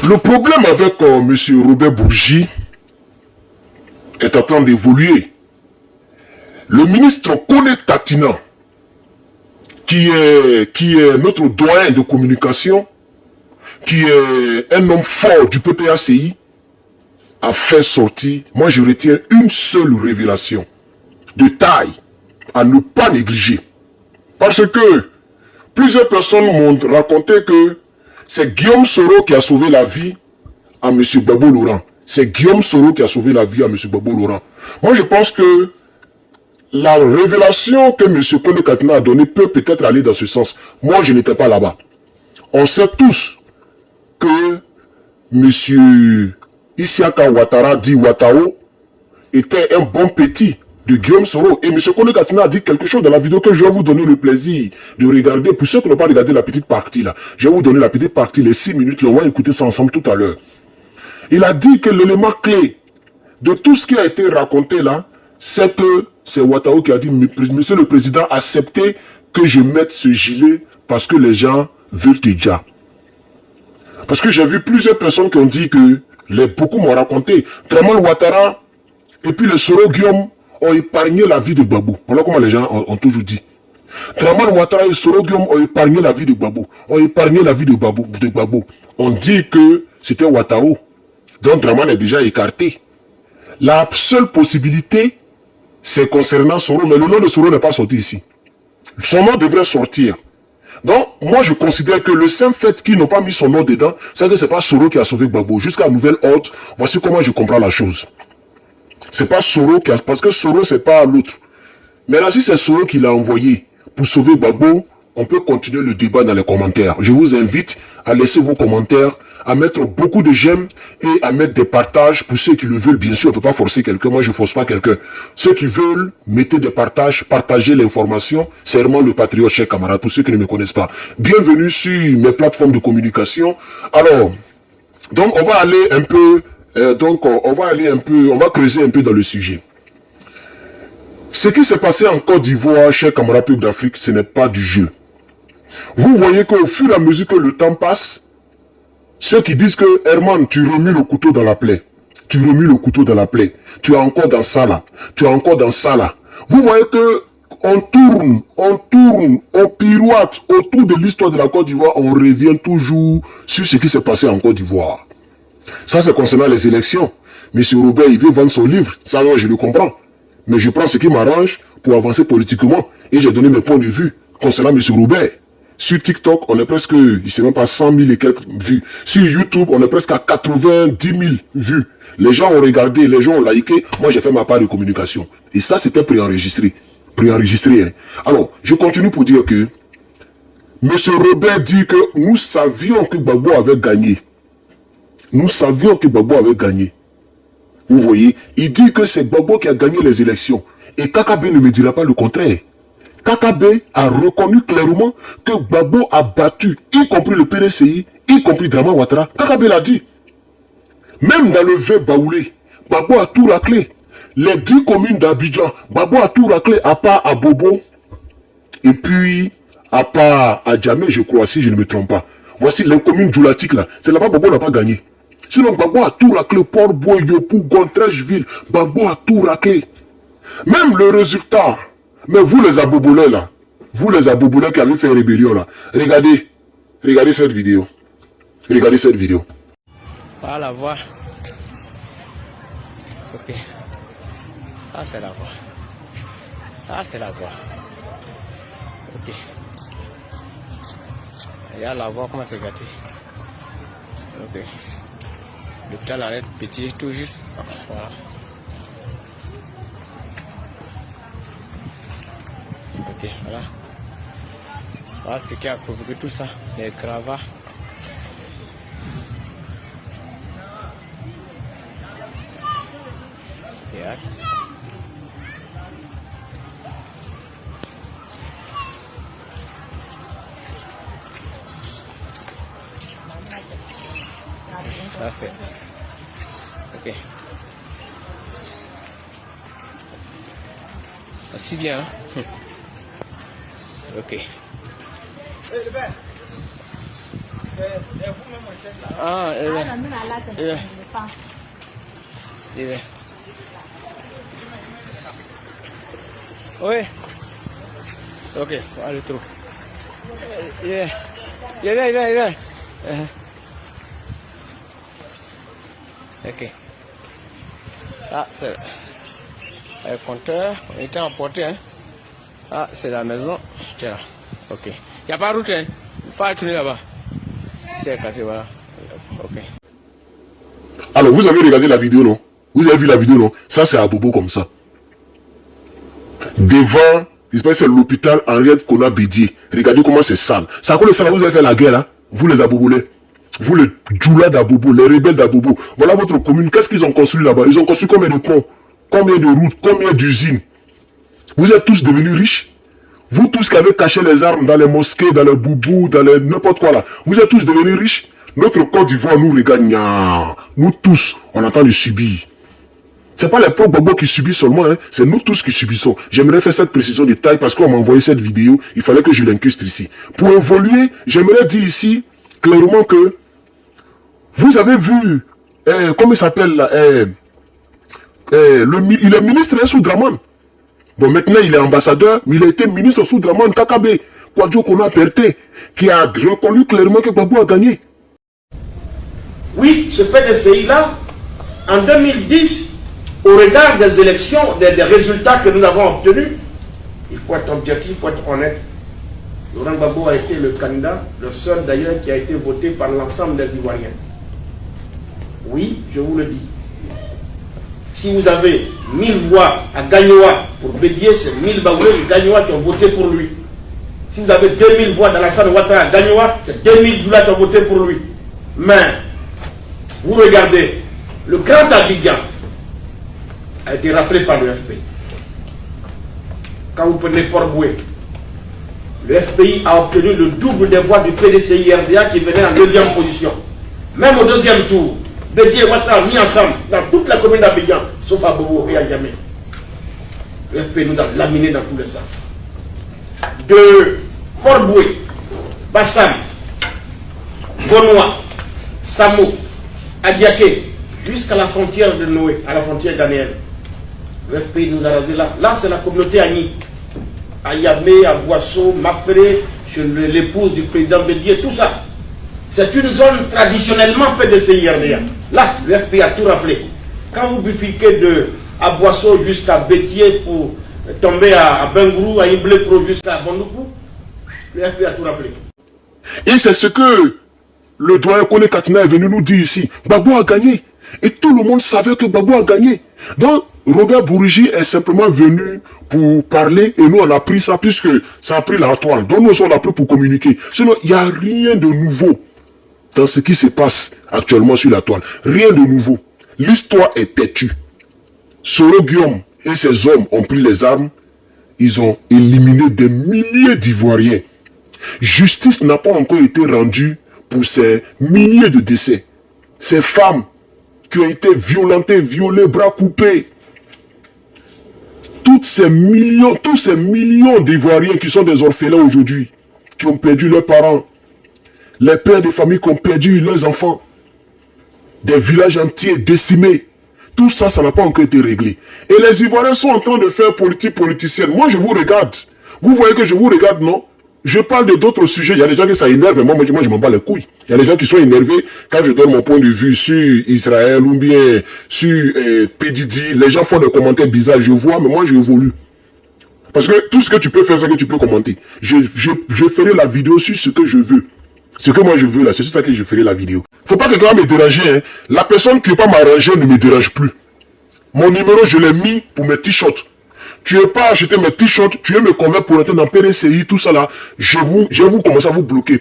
Le problème avec M. Robert Bourgi est en train d'évoluer. Le ministre Kone Tatina, qui est notre doyen de communication, qui est un homme fort du PPACI, a fait sortir, moi je retiens une seule révélation de taille à ne pas négliger. Parce que plusieurs personnes m'ont raconté que c'est Guillaume Soro qui a sauvé la vie à M. Gbagbo Laurent. C'est Guillaume Soro qui a sauvé la vie à M. Gbagbo Laurent. Moi je pense que la révélation que M. Kone Katina a donnée peut peut-être aller dans ce sens. Moi je n'étais pas là-bas. On sait tous que M. Isiaka Ouattara dit Ouattao était un bon petit de Guillaume Soro. Et M. Kone Katina a dit quelque chose dans la vidéo que je vais vous donner le plaisir de regarder. Pour ceux qui n'ont pas regardé la petite partie là, je vais vous donner la petite partie, les 6 minutes, là, on va écouter ça ensemble tout à l'heure. Il a dit que l'élément clé de tout ce qui a été raconté là, c'est que c'est Ouattao qui a dit, Monsieur le Président, acceptez que je mette ce gilet parce que les gens veulent déjà. Parce que j'ai vu plusieurs personnes qui ont dit que, beaucoup m'ont raconté, Draman Ouattara et puis le Soro Guillaume ont épargné la vie de Gbagbo. Voilà comment les gens ont toujours dit. Draman Ouattara et Soro Guillaume ont épargné la vie de Gbagbo. Ont épargné la vie de Gbagbo. On dit que c'était Ouattao. Donc Draman est déjà écarté. La seule possibilité, c'est concernant Soro, mais le nom de Soro n'est pas sorti ici. Son nom devrait sortir. Donc, moi, je considère que le simple fait qu'ils n'ont pas mis son nom dedans, c'est que ce n'est pas Soro qui a sauvé Gbagbo. Jusqu'à nouvel ordre, voici comment je comprends la chose. C'est pas Soro qui a... Parce que Soro, c'est pas l'autre. Mais là, si c'est Soro qui l'a envoyé pour sauver Gbagbo, on peut continuer le débat dans les commentaires. Je vous invite à laisser vos commentaires, à mettre beaucoup de j'aime et à mettre des partages pour ceux qui le veulent. Bien sûr, on ne peut pas forcer quelqu'un. Moi, je ne force pas quelqu'un. Ceux qui veulent, mettez des partages, partagez l'information. C'est vraiment le patriote, chers camarades, pour ceux qui ne me connaissent pas. Bienvenue sur mes plateformes de communication. Alors, donc, on va aller un peu, on va creuser un peu dans le sujet. Ce qui s'est passé en Côte d'Ivoire, chers camarades peuples d'Afrique, ce n'est pas du jeu. Vous voyez qu'au fur et à mesure que le temps passe, ceux qui disent que Herman, tu remues le couteau dans la plaie. Tu remues le couteau dans la plaie. Tu es encore dans ça là. Tu es encore dans ça là. Vous voyez que on tourne, on pirouette autour de l'histoire de la Côte d'Ivoire. On revient toujours sur ce qui s'est passé en Côte d'Ivoire. Ça, c'est concernant les élections. Monsieur Robert, il veut vendre son livre. Ça, non, je le comprends. Mais je prends ce qui m'arrange pour avancer politiquement. Et j'ai donné mes points de vue concernant monsieur Robert. Sur TikTok, on est presque, il ne sait même pas 100 000 et quelques vues. Sur YouTube, on est presque à 90 000 vues. Les gens ont regardé, les gens ont liké. Moi, j'ai fait ma part de communication. Et ça, c'était préenregistré. Préenregistré. Hein. Alors, je continue pour dire que M. Robert dit que nous savions que Gbagbo avait gagné. Nous savions que Gbagbo avait gagné. Vous voyez, il dit que c'est Gbagbo qui a gagné les élections. Et Kakabe ne me dira pas le contraire. Kakabe a reconnu clairement que Gbagbo a battu, y compris le PDCI, y compris Draman Ouattara. Kakabe l'a dit. Même dans le V Baoulé, Gbagbo a tout raclé. Les 10 communes d'Abidjan, Gbagbo a tout raclé, à part à Bobo, et puis à part à Djamé, je crois, si je ne me trompe pas. Voici les communes djoulatiques là. C'est là-bas Gbagbo n'a pas gagné. Sinon, Gbagbo a tout raclé, Port-Boué, Yopou, Gontrècheville, Gbagbo a tout raclé. Même le résultat, mais vous les aboboulés là, vous les aboboulés qui avez fait rébellion là, regardez cette vidéo. Regardez cette vidéo. Voilà la voix. Ok. Ah, c'est la voix. Ah, c'est la voix. Ok. Regarde la voix, comment c'est gâté. Ok. L'hôpital arrête petit, tout juste. Voilà. Ok, voilà. Voilà ce qui a provoqué tout ça. Les gravats. Regarde. Ça c'est... Ok. Assez bien, hein? Ok. Ah, oui. Ok, allez trop. Il vient. Ok. Ah, c'est le compteur. Il était emporté, hein. Ah, c'est la maison. Tiens, ok. Il n'y a pas de route, hein. Il faut aller tourner là-bas. C'est cassé, voilà. Ok. Alors, vous avez regardé la vidéo, non? Vous avez vu la vidéo, non? Ça, c'est à Bobo comme ça. Devant, c'est l'hôpital Henriette Kona Bédier. Regardez comment c'est sale. C'est à cause de ça, vous avez fait la guerre, là. Vous les abobolés. Vous les djoula d'Abobo, les rebelles d'Abobo. Voilà votre commune. Qu'est-ce qu'ils ont construit là-bas? Ils ont construit combien de ponts? Combien de routes? Combien d'usines? Vous êtes tous devenus riches? Vous tous qui avez caché les armes dans les mosquées, dans les boubous, dans les n'importe quoi là. Vous êtes tous devenus riches? Notre Côte d'Ivoire nous regarde. Nous tous, on entend de subir. C'est pas les pauvres bobos qui subissent seulement, hein. C'est nous tous qui subissons. J'aimerais faire cette précision de taille parce qu'on m'a envoyé cette vidéo. Il fallait que je l'incruste ici. Pour évoluer, j'aimerais dire ici clairement que vous avez vu, comment il s'appelle là, il est ministre sous Draman. Bon, maintenant il est ambassadeur, mais il a été ministre sous Draman Kakabe, Kwadjo Kona Perte, qui a reconnu clairement que Gbagbo a gagné. Oui, ce PDCI-là, en 2010, au regard des élections, des résultats que nous avons obtenus, il faut être objectif, il faut être honnête. Laurent Gbagbo a été le candidat, le seul d'ailleurs qui a été voté par l'ensemble des Ivoiriens. Oui, je vous le dis. Si vous avez 1000 voix à Gagnoa pour Bédier, c'est 1000 Baoulés de Gagnoa qui ont voté pour lui. Si vous avez 2000 voix dans la salle Ouattara à Gagnoa, c'est 2000 Doula qui ont voté pour lui. Mais, vous regardez, le Grand Abidjan a été rappelé par le FPI. Quand vous prenez Port-Boué, le FPI a obtenu le double des voix du PDCI-RDA qui venait en deuxième position. Même au deuxième tour, Bédier et Ouattara mis ensemble dans toute la commune d'Abidjan, sauf à Bobo et à Yamé. Le FPI nous a laminé dans tous les sens. De Port-Boué, Bassam, Gonoa, Samo, Adiaké, jusqu'à la frontière de Noé, à la frontière d'Aniel. Le FPI nous a rasé là. Là, c'est la communauté Agni. À Yamé, à Boisseau, Mafré, chez l'épouse du président Bédier, tout ça. C'est une zone traditionnellement PDCI-RDA. Là, le FPI a tout raflé. Quand vous bifurquez de à Boisseau jusqu'à Bétier pour tomber à Bengrou, à Iblé Pro jusqu'à Bondoukou, le FPI a tout raflé. Et c'est ce que le doyen Kone Katina est venu nous dire ici. Gbagbo a gagné. Et tout le monde savait que Gbagbo a gagné. Donc, Robert Bourgi est simplement venu pour parler et nous on a pris ça puisque ça a pris la toile. Donc nous on a pris pour communiquer. Sinon, il n'y a rien de nouveau dans ce qui se passe actuellement sur la toile. Rien de nouveau. L'histoire est têtue. Soro Guillaume et ses hommes ont pris les armes. Ils ont éliminé des milliers d'Ivoiriens. Justice n'a pas encore été rendue pour ces milliers de décès. Ces femmes qui ont été violentées, violées, bras coupés. Tous ces millions d'Ivoiriens qui sont des orphelins aujourd'hui, qui ont perdu leurs parents, les pères de famille qui ont perdu leurs enfants, des villages entiers décimés. Tout ça, ça n'a pas encore été réglé. Et les Ivoiriens sont en train de faire politique politicienne. Moi, je vous regarde. Vous voyez que je vous regarde, non? Je parle de d'autres sujets. Il y a des gens qui ça énerve. Moi, je m'en bats les couilles. Il y a des gens qui sont énervés quand je donne mon point de vue sur Israël ou bien sur PDD. Les gens font des commentaires bizarres. Je vois, mais moi, j'évolue. Parce que tout ce que tu peux faire, c'est que tu peux commenter. Je ferai la vidéo sur ce que je veux. Ce que moi je veux là, c'est sur ça que je ferai la vidéo. Faut pas que quelqu'un me dérange. Hein. La personne qui ne veut pas m'arranger ne me dérange plus. Mon numéro, je l'ai mis pour mes t-shirts. Tu veux pas acheter mes t-shirts, tu veux me convaincre pour entrer dans PDCI, tout ça là. Je vais vous commencer à vous bloquer.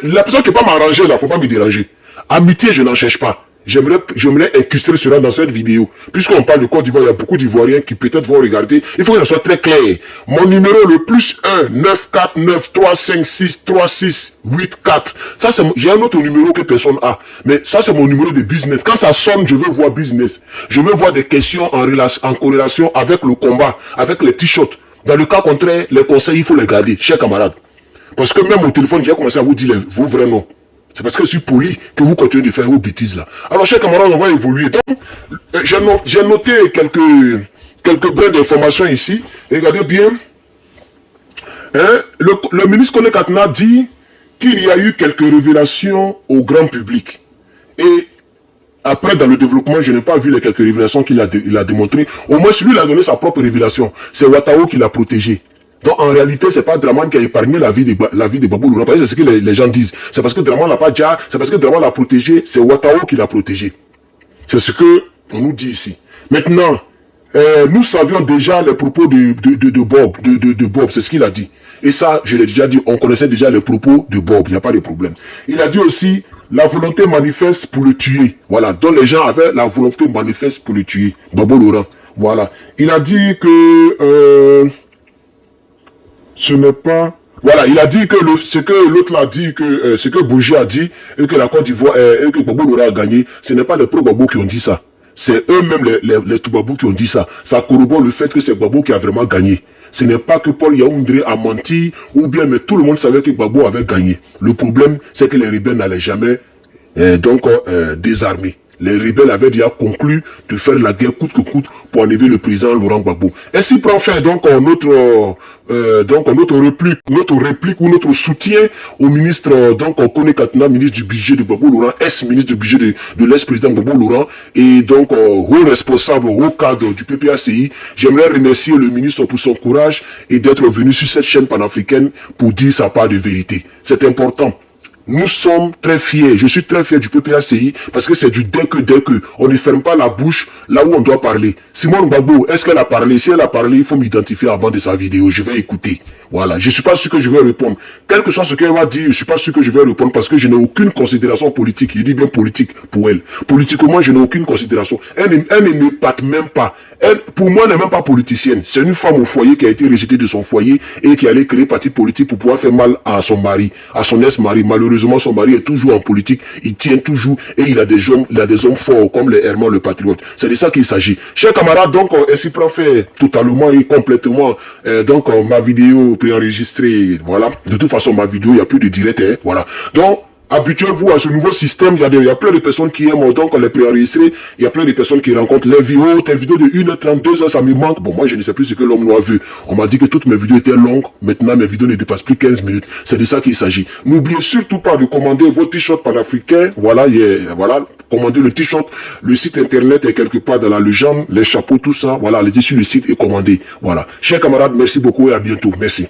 La personne qui ne veut pas m'arranger là, faut pas me déranger. Amitié, je n'en cherche pas. J'aimerais incruster cela dans cette vidéo. Puisqu'on parle de Côte d'Ivoire, il y a beaucoup d'Ivoiriens qui peut-être vont regarder. Il faut que ça soit très clair. Mon numéro, le plus 1 949 356 3684. Ça, j'ai un autre numéro que personne a. Mais ça, c'est mon numéro de business. Quand ça sonne, je veux voir business. Je veux voir des questions en corrélation avec le combat, avec les t-shirts. Dans le cas contraire, les conseils, il faut les garder, chers camarades. Parce que même au téléphone, j'ai commencé à vous dire vos vrais noms. C'est parce que je suis poli que vous continuez de faire vos bêtises là. Alors, chers camarades, on va évoluer. Donc, j'ai noté quelques brins d'informations ici. Regardez bien. Hein, le ministre Kone Katna dit qu'il y a eu quelques révélations au grand public. Et après, dans le développement, je n'ai pas vu les quelques révélations qu'il a démontrées. Au moins, celui-là a donné sa propre révélation. C'est Ouattao qui l'a protégé. Donc, en réalité, c'est pas Draman qui a épargné la vie de Gbagbo Loran. C'est ce que les gens disent. C'est parce que Draman l'a pas déjà, c'est parce que Draman l'a protégé, c'est Ouattao qui l'a protégé. C'est ce que on nous dit ici. Maintenant, nous savions déjà les propos de Bob, c'est ce qu'il a dit. Et ça, je l'ai déjà dit, on connaissait déjà les propos de Bob, il n'y a pas de problème. Il a dit aussi, la volonté manifeste pour le tuer. Voilà, donc les gens avaient la volonté manifeste pour le tuer. Gbagbo Loran, voilà. Il a dit que ce n'est pas... Voilà, il a dit que ce que l'autre a dit, que ce que Bourgi a dit, et que la Côte d'Ivoire, et que Gbagbo Loran a gagné, ce n'est pas les pro-Gbagbo qui ont dit ça. C'est eux-mêmes les Toubabou qui ont dit ça. Ça corrobore le fait que c'est Gbagbo qui a vraiment gagné. Ce n'est pas que Paul Yaoundé a menti, ou bien, mais tout le monde savait que Gbagbo avait gagné. Le problème, c'est que les rebelles n'allaient jamais désarmer. Les rebelles avaient déjà conclu de faire la guerre coûte que coûte pour enlever le président Laurent Gbagbo. Ainsi prend fin donc notre réplique ou notre soutien au ministre Kone Katna, ministre du budget de Gbagbo Loran, ex-ministre du budget de l'ex-président Gbagbo Loran, et donc haut responsable, haut cadre du PPACI. J'aimerais remercier le ministre pour son courage et d'être venu sur cette chaîne panafricaine pour dire sa part de vérité. C'est important. Nous sommes très fiers, je suis très fier du PPACI parce que c'est du dès que. On ne ferme pas la bouche là où on doit parler. Simone Gbagbo, est-ce qu'elle a parlé? Si elle a parlé, il faut m'identifier avant de sa vidéo. Je vais écouter. Voilà, je ne suis pas sûr que je vais répondre. Quel que soit ce qu'elle va dire, je ne suis pas sûr que je vais répondre parce que je n'ai aucune considération politique. Je dis bien politique pour elle. Politiquement, je n'ai aucune considération. Elle ne m'épate même pas. Elle, pour moi, n'est même pas politicienne. C'est une femme au foyer qui a été rejetée de son foyer et qui allait créer parti politique pour pouvoir faire mal à son mari, à son ex-mari. Malheureusement, son mari est toujours en politique. Il tient toujours et il a des hommes forts comme les Herman le Patriote. C'est de ça qu'il s'agit. Chers camarades, donc, ainsi prend fait totalement et complètement, ma vidéo préenregistrée. Voilà. De toute façon, ma vidéo, il n'y a plus de direct, hein. Voilà. Donc, habituez-vous à ce nouveau système. Il y a plein de personnes qui aiment donc les préenregistrés. Il y a plein de personnes qui rencontrent les vidéos. Tes vidéos de 1h30, 2h, ça me manque. Bon, moi, je ne sais plus ce que l'homme noir veut. On m'a dit que toutes mes vidéos étaient longues. Maintenant, mes vidéos ne dépassent plus 15 minutes. C'est de ça qu'il s'agit. N'oubliez surtout pas de commander vos t-shirts panafricains. Voilà, voilà. Commandez le t-shirt. Le site internet est quelque part dans la légende. Les chapeaux, tout ça. Voilà, allez-y sur le site et commandez. Voilà. Chers camarades, merci beaucoup et à bientôt. Merci.